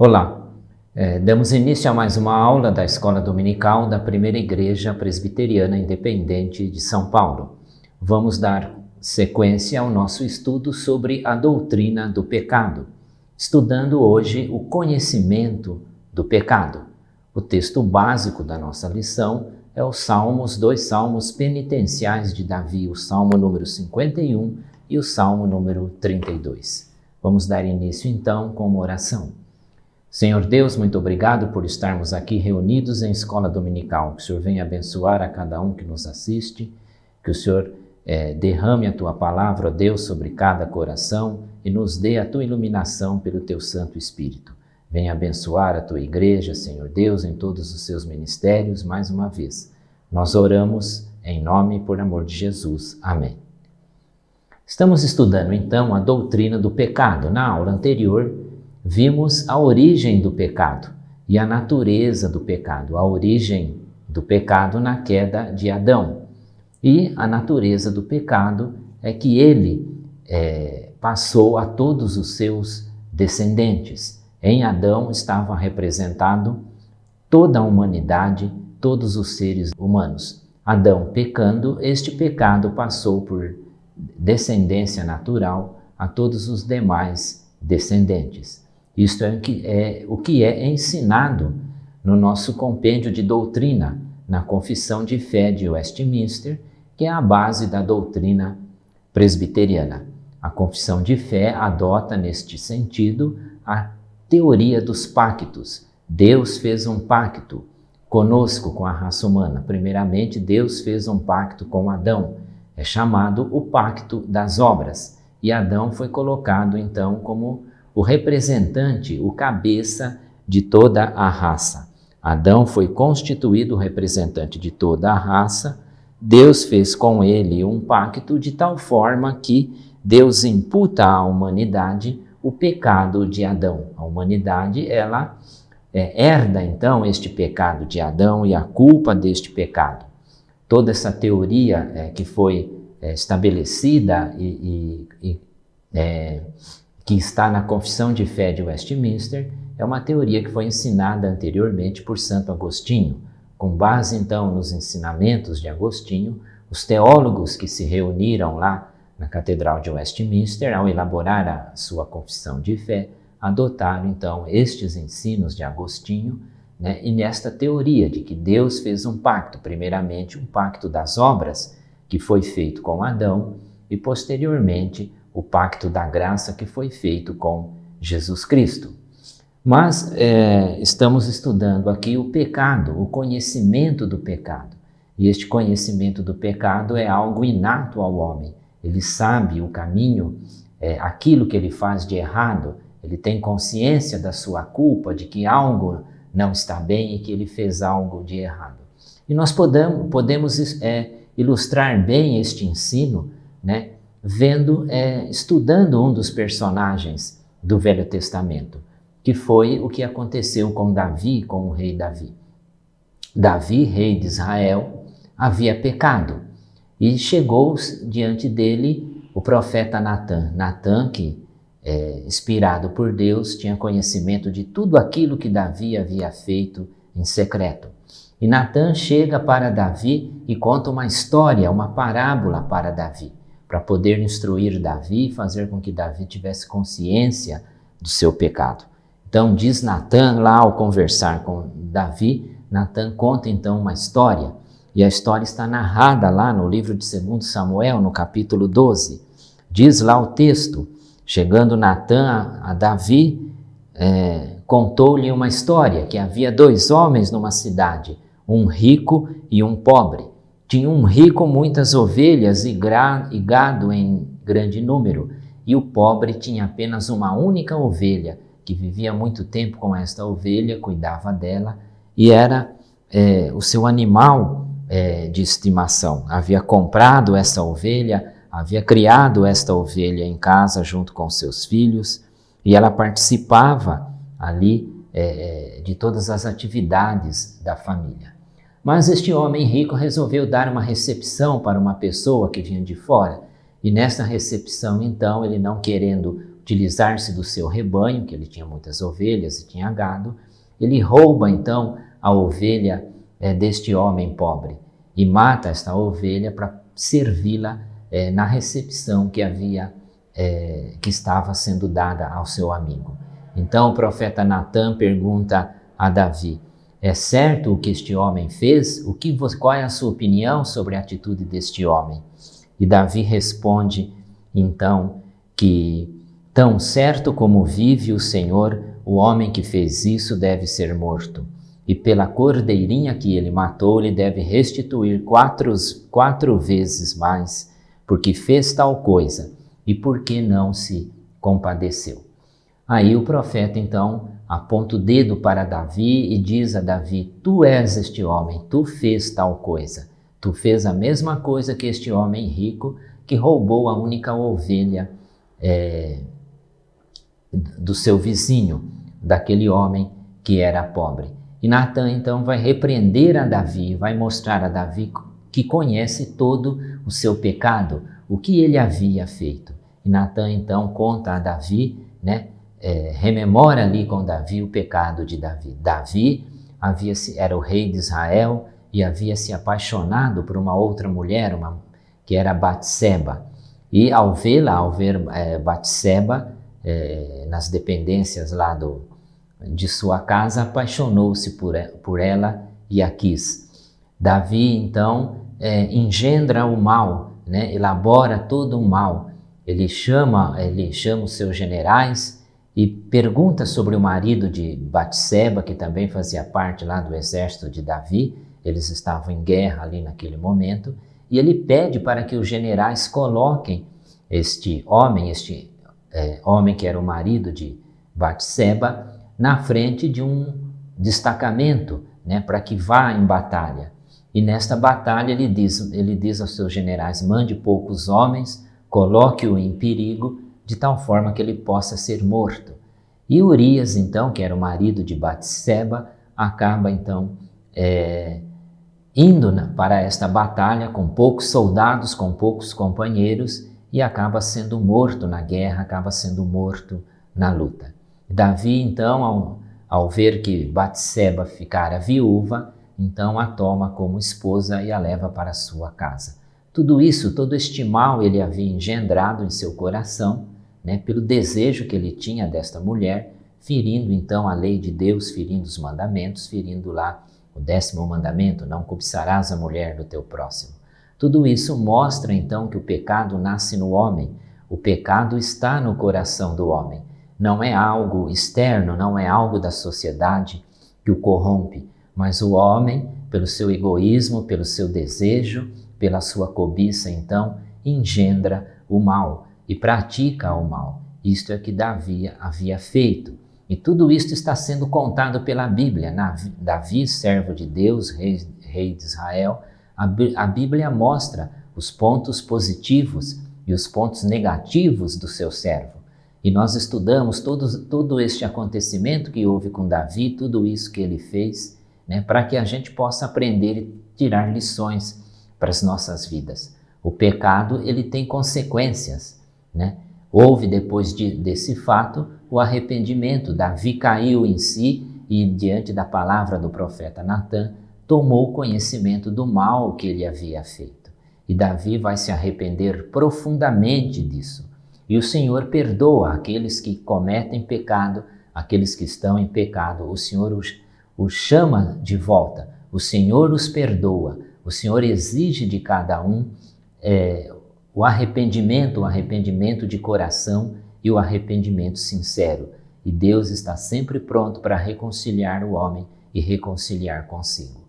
Olá, damos início a mais uma aula da Escola Dominical da Primeira Igreja Presbiteriana Independente de São Paulo. Vamos dar sequência ao nosso estudo sobre a doutrina do pecado, estudando hoje o conhecimento do pecado. O texto básico da nossa lição é os dois salmos penitenciais de Davi, o Salmo número 51 e o Salmo número 32. Vamos dar início então com uma oração. Senhor Deus, muito obrigado por estarmos aqui reunidos em escola dominical. Que o Senhor venha abençoar a cada um que nos assiste, que o Senhor derrame a Tua palavra, ó Deus, sobre cada coração e nos dê a Tua iluminação pelo Teu Santo Espírito. Venha abençoar a Tua igreja, Senhor Deus, em todos os seus ministérios, mais uma vez. Nós oramos em nome e por amor de Jesus. Amém. Estamos estudando então a doutrina do pecado. Na aula anterior, vimos a origem do pecado e a natureza do pecado, a origem do pecado na queda de Adão. E a natureza do pecado é que ele passou a todos os seus descendentes. Em Adão estava representado toda a humanidade, todos os seres humanos. Adão pecando, este pecado passou por descendência natural a todos os demais descendentes. Isto é o que é ensinado no nosso compêndio de doutrina, na Confissão de Fé de Westminster, que é a base da doutrina presbiteriana. A Confissão de Fé adota, neste sentido, a teoria dos pactos. Deus fez um pacto conosco, com a raça humana. Primeiramente, Deus fez um pacto com Adão. É chamado o Pacto das Obras. E Adão foi colocado, então, como o representante, o cabeça de toda a raça. Adão foi constituído representante de toda a raça. Deus fez com ele um pacto de tal forma que Deus imputa à humanidade o pecado de Adão. A humanidade, ela herda então este pecado de Adão e a culpa deste pecado. Toda essa teoria que foi estabelecida que está na Confissão de Fé de Westminster, é uma teoria que foi ensinada anteriormente por Santo Agostinho. Com base, então, nos ensinamentos de Agostinho, os teólogos que se reuniram lá na Catedral de Westminster, ao elaborar a sua Confissão de Fé, adotaram, então, estes ensinos de Agostinho, e nesta teoria de que Deus fez um pacto, primeiramente um pacto das obras, que foi feito com Adão, e posteriormente o pacto da graça que foi feito com Jesus Cristo. Mas estamos estudando aqui o pecado, o conhecimento do pecado. E este conhecimento do pecado é algo inato ao homem. Ele sabe o caminho, aquilo que ele faz de errado, ele tem consciência da sua culpa, de que algo não está bem e que ele fez algo de errado. E nós podemos ilustrar bem este ensino, estudando um dos personagens do Velho Testamento, que foi o que aconteceu com Davi, com o rei Davi. Davi, rei de Israel, havia pecado e chegou diante dele o profeta Natã. Natã, que inspirado por Deus, tinha conhecimento de tudo aquilo que Davi havia feito em secreto. E Natã chega para Davi e conta uma história, uma parábola para Davi, para poder instruir Davi e fazer com que Davi tivesse consciência do seu pecado. Então diz Natã lá ao conversar com Davi, Natã conta então uma história, e a história está narrada lá no livro de 2 Samuel, no capítulo 12. Diz lá o texto: chegando Natã a Davi, contou-lhe uma história, que havia 2 homens numa cidade, um rico e um pobre. Tinha um rico muitas ovelhas e gado em grande número, e o pobre tinha apenas uma única ovelha, que vivia muito tempo com esta ovelha, cuidava dela, e era o seu animal de estimação. Havia comprado essa ovelha, havia criado esta ovelha em casa junto com seus filhos, e ela participava ali de todas as atividades da família. Mas este homem rico resolveu dar uma recepção para uma pessoa que vinha de fora. E nessa recepção, então, ele não querendo utilizar-se do seu rebanho, que ele tinha muitas ovelhas e tinha gado, ele rouba, então, a ovelha deste homem pobre e mata esta ovelha para servi-la na recepção que estava sendo dada ao seu amigo. Então o profeta Natã pergunta a Davi: é certo o que este homem fez? Qual é a sua opinião sobre a atitude deste homem? E Davi responde então que tão certo como vive o Senhor, o homem que fez isso deve ser morto. E pela cordeirinha que ele matou, ele deve restituir quatro vezes mais, porque fez tal coisa e porque não se compadeceu. Aí o profeta então aponta o dedo para Davi e diz a Davi: tu és este homem, tu fez tal coisa. Tu fez a mesma coisa que este homem rico que roubou a única ovelha do seu vizinho, daquele homem que era pobre. E Natã então vai repreender a Davi, vai mostrar a Davi que conhece todo o seu pecado, o que ele havia feito. E Natã então conta a Davi, rememora ali com Davi o pecado de Davi. Davi era o rei de Israel e havia se apaixonado por uma outra mulher, que era Batseba. E ao ver Batseba nas dependências lá de sua casa, apaixonou-se por ela e a quis. Davi então engendra o mal, elabora todo o mal. Ele chama os seus generais e pergunta sobre o marido de Batseba, que também fazia parte lá do exército de Davi. Eles estavam em guerra ali naquele momento, e ele pede para que os generais coloquem este homem que era o marido de Batseba, na frente de um destacamento, para que vá em batalha. E nesta batalha ele diz aos seus generais: mande poucos homens, coloque-o em perigo, de tal forma que ele possa ser morto. E Urias, então, que era o marido de Batseba, acaba então indo para esta batalha com poucos soldados, com poucos companheiros, e acaba sendo morto na guerra, acaba sendo morto na luta. Davi, então, ao ver que Batseba ficara viúva, então a toma como esposa e a leva para sua casa. Tudo isso, todo este mal ele havia engendrado em seu coração, pelo desejo que ele tinha desta mulher, ferindo então a lei de Deus, ferindo os mandamentos, ferindo lá o 10º mandamento: não cobiçarás a mulher do teu próximo. Tudo isso mostra então que o pecado nasce no homem, o pecado está no coração do homem. Não é algo externo, não é algo da sociedade que o corrompe, mas o homem, pelo seu egoísmo, pelo seu desejo, pela sua cobiça, então, engendra o mal e pratica o mal. Isto é que Davi havia feito. E tudo isto está sendo contado pela Bíblia. Davi, servo de Deus, rei de Israel, a Bíblia mostra os pontos positivos e os pontos negativos do seu servo. E nós estudamos todo este acontecimento que houve com Davi, tudo isso que ele fez, para que a gente possa aprender e tirar lições para as nossas vidas. O pecado, ele tem consequências, Houve depois desse fato o arrependimento. Davi caiu em si e, diante da palavra do profeta Natã, tomou conhecimento do mal que ele havia feito. E Davi vai se arrepender profundamente disso. E o Senhor perdoa aqueles que cometem pecado, aqueles que estão em pecado. O Senhor os chama de volta, o Senhor os perdoa, o Senhor exige de cada um o arrependimento de coração e o arrependimento sincero. E Deus está sempre pronto para reconciliar o homem e reconciliar consigo.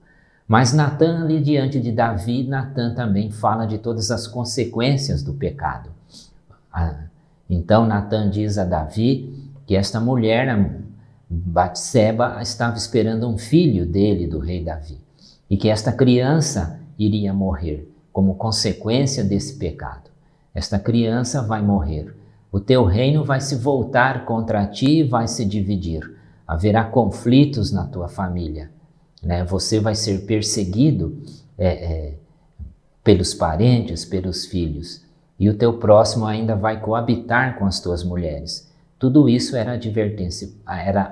Mas Natã, ali diante de Davi, Natã também fala de todas as consequências do pecado. Então Natã diz a Davi que esta mulher, Batseba, estava esperando um filho dele, do rei Davi, e que esta criança iria morrer como consequência desse pecado. Esta criança vai morrer. O teu reino vai se voltar contra ti e vai se dividir. haverá conflitos na tua família, né? Você vai ser perseguido pelos parentes, pelos filhos, e o teu próximo ainda vai coabitar com as tuas mulheres. Tudo isso era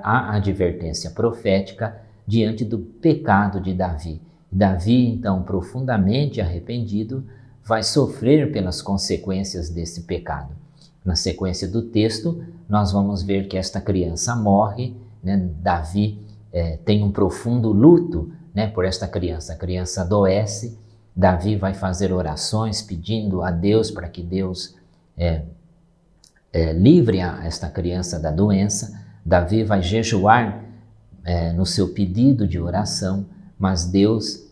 a advertência profética diante do pecado de Davi. Davi, então, profundamente arrependido, vai sofrer pelas consequências desse pecado. Na sequência do texto, nós vamos ver que esta criança morre, né? Davi tem um profundo luto, né, por esta criança. A criança adoece, Davi vai fazer orações pedindo a Deus para que Deus livre esta criança da doença. Davi vai jejuar no seu pedido de oração, mas Deus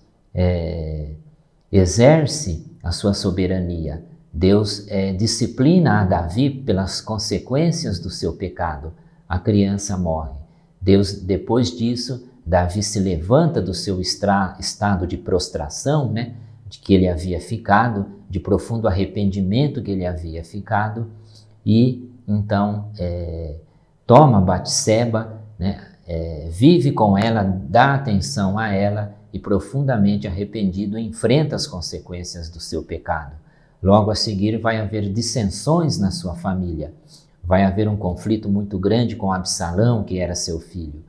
exerce a sua soberania. Deus disciplina a Davi pelas consequências do seu pecado. A criança morre. Deus, depois disso, Davi se levanta do seu estado de prostração, né, de que ele havia ficado, de profundo arrependimento que ele havia ficado, e então toma Batseba, né, vive com ela, dá atenção a ela e profundamente arrependido enfrenta as consequências do seu pecado. Logo a seguir vai haver dissensões na sua família, vai haver um conflito muito grande com Absalão, que era seu filho,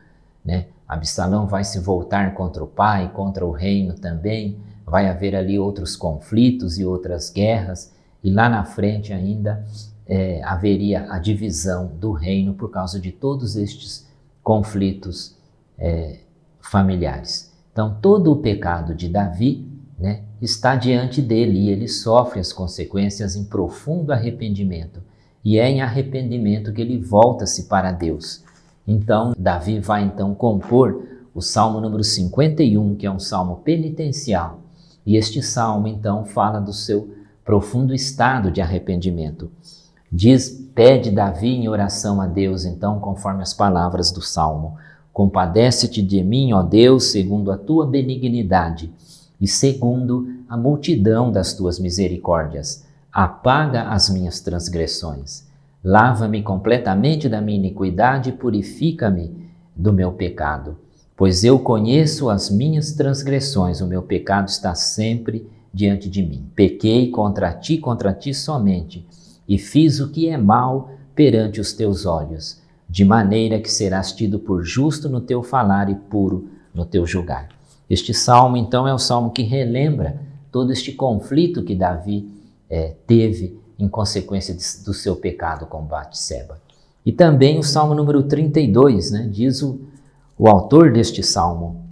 né? Absalão vai se voltar contra o pai, contra o reino também, vai haver ali outros conflitos e outras guerras, e lá na frente ainda haveria a divisão do reino por causa de todos estes conflitos familiares. Então todo o pecado de Davi, né, está diante dele e ele sofre as consequências em profundo arrependimento. E é em arrependimento que ele volta-se para Deus. Então, Davi vai então compor o Salmo número 51, que é um salmo penitencial. E este salmo então fala do seu profundo estado de arrependimento. Pede Davi em oração a Deus, então, conforme as palavras do salmo: compadece-te de mim, ó Deus, segundo a tua benignidade e segundo a multidão das tuas misericórdias. Apaga as minhas transgressões. Lava-me completamente da minha iniquidade e purifica-me do meu pecado. Pois eu conheço as minhas transgressões, o meu pecado está sempre diante de mim. Pequei contra ti somente, e fiz o que é mal perante os teus olhos, de maneira que serás tido por justo no teu falar e puro no teu julgar. Este salmo, então, é o salmo que relembra todo este conflito que Davi teve em consequência do seu pecado com Batseba. E também o salmo número 32, né, diz o autor deste salmo: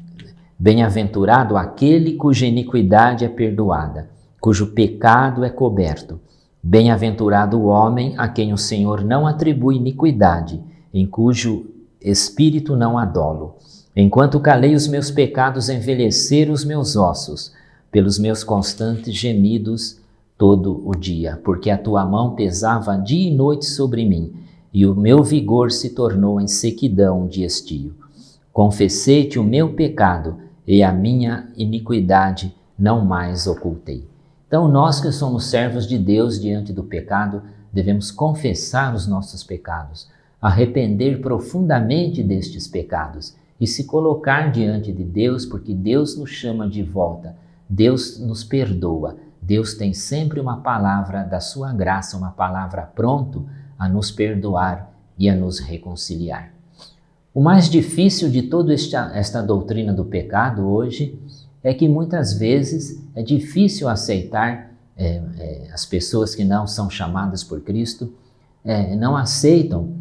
bem-aventurado aquele cuja iniquidade é perdoada, cujo pecado é coberto. Bem-aventurado o homem a quem o Senhor não atribui iniquidade, em cujo espírito não há dolo. Enquanto calei os meus pecados, envelheceram os meus ossos, pelos meus constantes gemidos todo o dia, porque a tua mão pesava dia e noite sobre mim, e o meu vigor se tornou em sequidão de estio. Confessei-te o meu pecado, e a minha iniquidade não mais ocultei. Então, nós que somos servos de Deus diante do pecado, devemos confessar os nossos pecados, arrepender profundamente destes pecados e se colocar diante de Deus, porque Deus nos chama de volta, Deus nos perdoa. Deus tem sempre uma palavra da sua graça, uma palavra pronto a nos perdoar e a nos reconciliar. O mais difícil de toda esta doutrina do pecado hoje é que muitas vezes é difícil aceitar as pessoas que não são chamadas por Cristo, não aceitam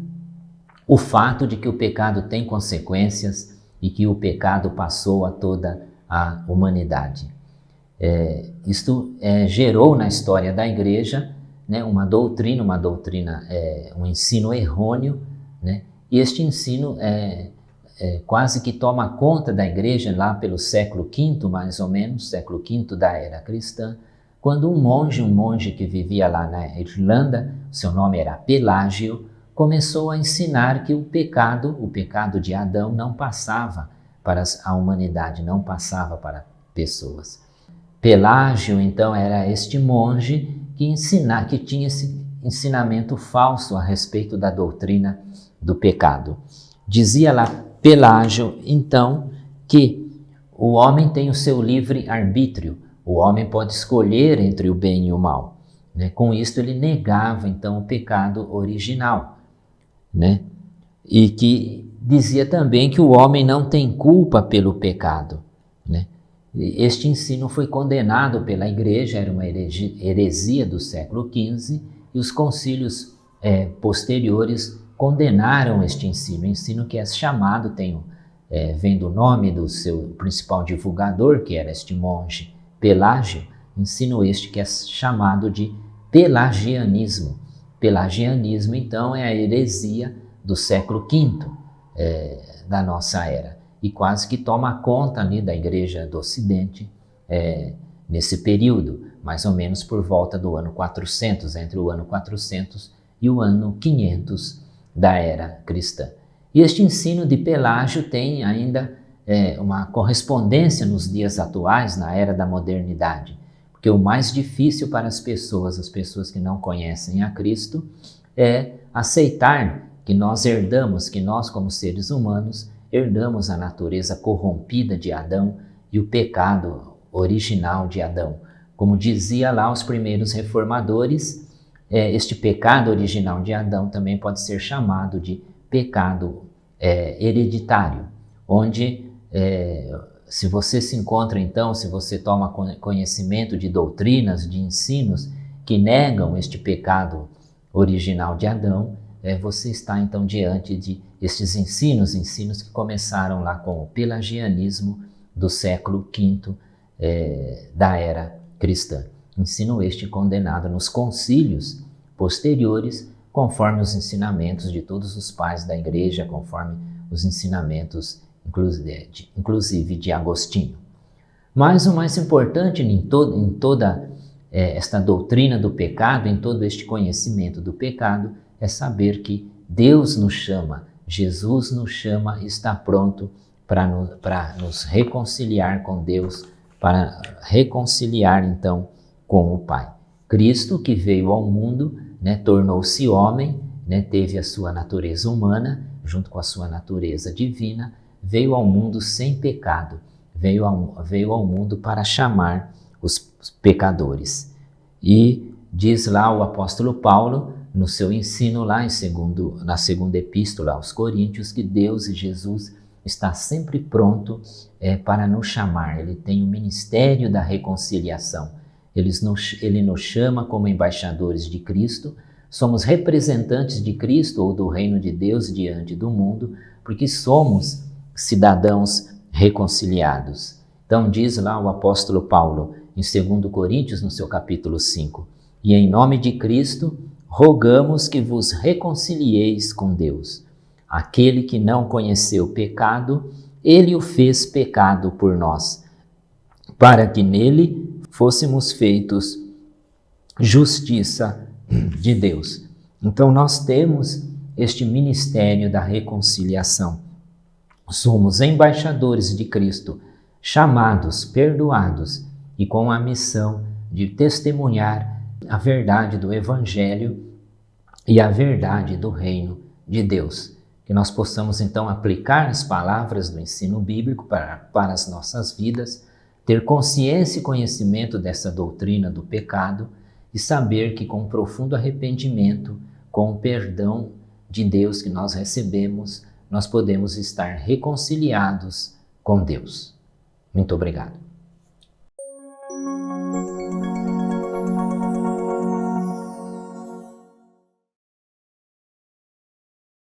o fato de que o pecado tem consequências e que o pecado passou a toda a humanidade. Isto gerou na história da igreja, né, um ensino errôneo, né, e este ensino quase que toma conta da igreja lá pelo século V, mais ou menos, século V da era cristã, quando um monge que vivia lá na Irlanda, seu nome era Pelágio, começou a ensinar que o pecado de Adão não passava para a humanidade, não passava para pessoas. Pelágio, então, era este monge que tinha esse ensinamento falso a respeito da doutrina do pecado. Dizia lá Pelágio, então, que o homem tem o seu livre arbítrio, o homem pode escolher entre o bem e o mal. Né? Com isto ele negava então o pecado original, né? E que dizia também que o homem não tem culpa pelo pecado, né? Este ensino foi condenado pela Igreja, era uma heresia do século XV, e os concílios posteriores condenaram este ensino que é chamado, vem do nome do seu principal divulgador, que era este monge Pelágio, ensino este que é chamado de pelagianismo. Pelagianismo, então, é a heresia do século V da nossa era, e quase que toma conta ali da Igreja do Ocidente nesse período, mais ou menos por volta do ano 400, entre o ano 400 e o ano 500 da era cristã. E este ensino de Pelágio tem ainda uma correspondência nos dias atuais, na era da modernidade, porque o mais difícil para as pessoas que não conhecem a Cristo, é aceitar que nós herdamos, que nós como seres humanos, herdamos a natureza corrompida de Adão e o pecado original de Adão. Como dizia lá os primeiros reformadores, este pecado original de Adão também pode ser chamado de pecado hereditário, onde se você se encontra então, se você toma conhecimento de doutrinas, de ensinos que negam este pecado original de Adão, você está então diante de estes ensinos que começaram lá com o pelagianismo do século V da era cristã. Ensino este condenado nos concílios posteriores, conforme os ensinamentos de todos os pais da Igreja, conforme os ensinamentos inclusive de Agostinho. Mas o mais importante em toda esta doutrina do pecado, em todo este conhecimento do pecado, é saber que Deus nos chama, Jesus nos chama e está pronto para nos reconciliar com Deus, para reconciliar então com o Pai. Cristo, que veio ao mundo, né, tornou-se homem, né, teve a sua natureza humana, junto com a sua natureza divina, veio ao mundo sem pecado, veio ao mundo para chamar os pecadores. E diz lá o apóstolo Paulo, no seu ensino lá na segunda epístola aos Coríntios, que Deus e Jesus está sempre pronto para nos chamar. Ele tem o ministério da reconciliação. Ele nos chama como embaixadores de Cristo, somos representantes de Cristo ou do reino de Deus diante do mundo, porque somos cidadãos reconciliados. Então diz lá o apóstolo Paulo, em 2 Coríntios, no seu capítulo 5, e em nome de Cristo, rogamos que vos reconcilieis com Deus. Aquele que não conheceu pecado, ele o fez pecado por nós, para que nele fôssemos feitos justiça de Deus. Então nós temos este ministério da reconciliação. Somos embaixadores de Cristo, chamados, perdoados e com a missão de testemunhar a verdade do Evangelho e a verdade do reino de Deus. Que nós possamos então aplicar as palavras do ensino bíblico para as nossas vidas, ter consciência e conhecimento dessa doutrina do pecado e saber que com profundo arrependimento, com o perdão de Deus que nós recebemos, nós podemos estar reconciliados com Deus. Muito obrigado.